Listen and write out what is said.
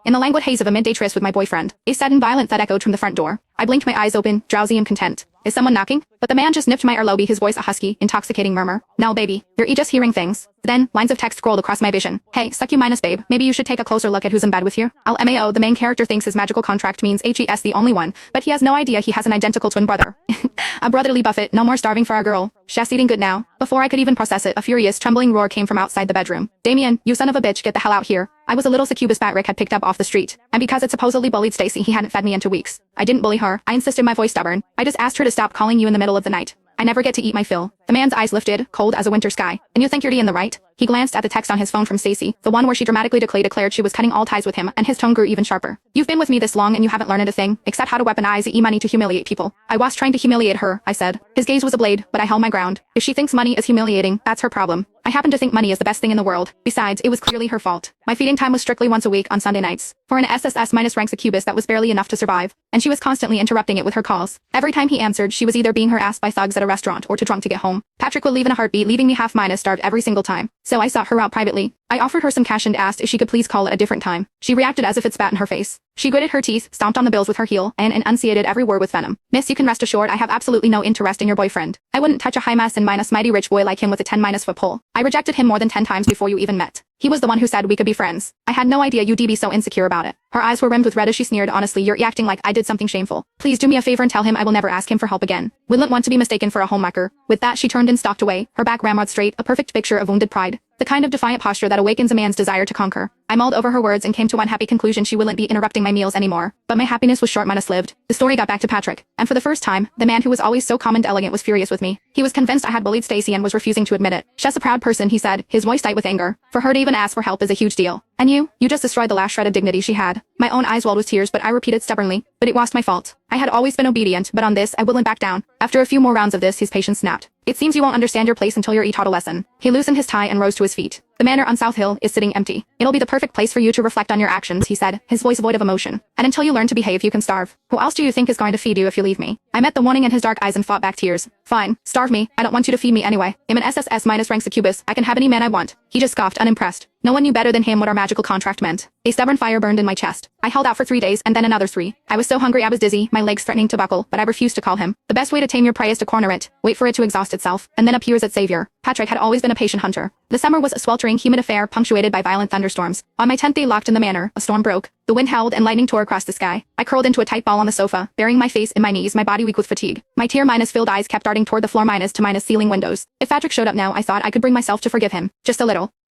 in the languid haze of a midday tryst with my boyfriend, a sudden violent thud echoed from the front door. I blinked my eyes open, drowsy and content. Is someone knocking? But the man just nipped my earlobe, his voice a husky, intoxicating murmur. No baby, you're just hearing things. Then, lines of text scrolled across my vision. Hey, suck you minus babe, maybe you should take a closer look at who's in bed with you. LMAO, the main character thinks his magical contract means HES the only one, but he has no idea he has an identical twin brother. A brotherly buffet, no more starving for our girl. Chef's eating good now. Before I could even process it, a furious, trembling roar came from outside the bedroom. Damien, you son of a bitch, get the hell out here. I was a little succubus Rick had picked up off the street, and because it supposedly bullied Stacy, he hadn't fed me in 2 weeks. I didn't bully her, I insisted, my voice stubborn. I just asked her to stop calling you in the middle of the night. I never get to eat my fill. The man's eyes lifted, cold as a winter sky. And you think you're in the right? He glanced at the text on his phone from Stacy, the one where she dramatically declared she was cutting all ties with him, and his tone grew even sharper. You've been with me this long and you haven't learned a thing, except how to weaponize money to humiliate people. I was trying to humiliate her, I said. His gaze was a blade, but I held my ground. If she thinks money is humiliating, that's her problem. I happen to think money is the best thing in the world. Besides, it was clearly her fault. My feeding time was strictly once a week on Sunday nights. For an SSS-rank succubus, that was barely enough to survive, and she was constantly interrupting it with her calls. Every time he answered, she was either being harassed by thugs at a restaurant or too drunk to get home. Patrick would leave in a heartbeat, leaving me half-minus starved every single time. So I sought her out privately. I offered her some cash and asked if she could please call at a different time. She reacted as if it spat in her face. She gritted her teeth, stomped on the bills with her heel, and enunciated every word with venom. Miss, you can rest assured I have absolutely no interest in your boyfriend. I wouldn't touch a high-mass and mighty rich boy like him with a 10-foot pole. I rejected him more than 10 times before you even met. He was the one who said we could be friends. I had no idea you'd be so insecure about it. Her eyes were rimmed with red as she sneered, honestly, you're acting like I did something shameful. Please do me a favor and tell him I will never ask him for help again. Wouldn't want to be mistaken for a homewrecker. With that, she turned and stalked away, her back ramrod straight, a perfect picture of wounded pride. The kind of defiant posture that awakens a man's desire to conquer. I mulled over her words and came to one happy conclusion: she wouldn't be interrupting my meals anymore. But my happiness was short-lived. The story got back to Patrick, and for the first time, the man who was always so calm and elegant was furious with me. He was convinced I had bullied Stacy and was refusing to admit it. She's a proud person, he said, his voice tight with anger. For her to even ask for help is a huge deal. And you just destroyed the last shred of dignity she had. My own eyes welled with tears, but I repeated stubbornly, but it was my fault. I had always been obedient, but on this, I wouldn't back down. After a few more rounds of this, his patience snapped. It seems you won't understand your place until you're taught a lesson. He loosened his tie and rose to his feet. The manor on South Hill is sitting empty. It'll be the perfect place for you to reflect on your actions, he said, his voice void of emotion. And until you learn to behave, you can starve. Who else do you think is going to feed you if you leave me? I met the warning in his dark eyes and fought back tears. Fine, starve me. I don't want you to feed me anyway. I'm an SSS-rank succubus. I can have any man I want. He just scoffed, unimpressed. No one knew better than him what our magical contract meant. A stubborn fire burned in my chest. I held out for 3 days and then another 3. I was so hungry I was dizzy, my legs threatening to buckle, but I refused to call him. The best way to tame your prey is to corner it, wait for it to exhaust itself, and then appears its savior. Patrick had always been a patient hunter. The summer was a sweltering, humid affair punctuated by violent thunderstorms. On my 10th day locked in the manor, a storm broke. The wind howled and lightning tore across the sky. I curled into a tight ball on the sofa, burying my face in my knees, my body weak with fatigue. My tear-filled eyes kept darting toward the floor to ceiling windows. If Patrick showed up now, I thought I could bring myself to forgive him. Just a little.